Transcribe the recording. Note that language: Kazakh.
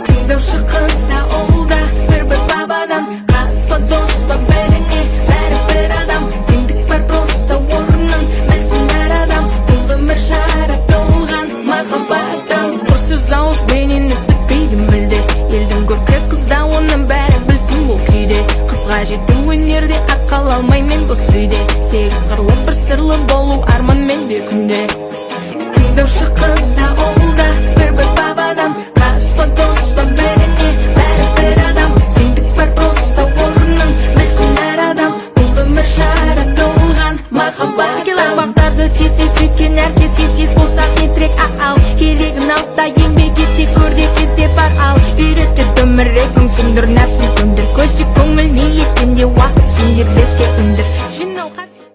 Тыңдаушы қызда ауылда бір бабадан, қаспа доспа бәріне бәрі бір адам. Теңдік бар просто орнын білсін әр адам. Бұл өмір жаратылған махаббаттан. Ұрсыз ауыз бенен естіппейді мүлде. Елдің көркі қызда оны бәрі білсін бұл күйде. Қызға жету өнерде аз қала алмай мен бос үйде. Сегіз қырлы бір сырлы болу арман менде күнде. Тыңдаушы қызда ауылда бір бабадан, қаспа доспа бәріне бәрі бір адам. Теңдік бар просто орнын білсін әр адам. Бұл өмір жаратылған махаббат. Табақтарды тез сөйткен әркез ес болсақ не тірек ау. Керегін алып та еңбек етте көрде кесе бар ал. Үйретіп өмірегің сүндір нәпсін көндір. Көзі көңіл ниетінде уақыт сендер беске үндір. Жинау қасып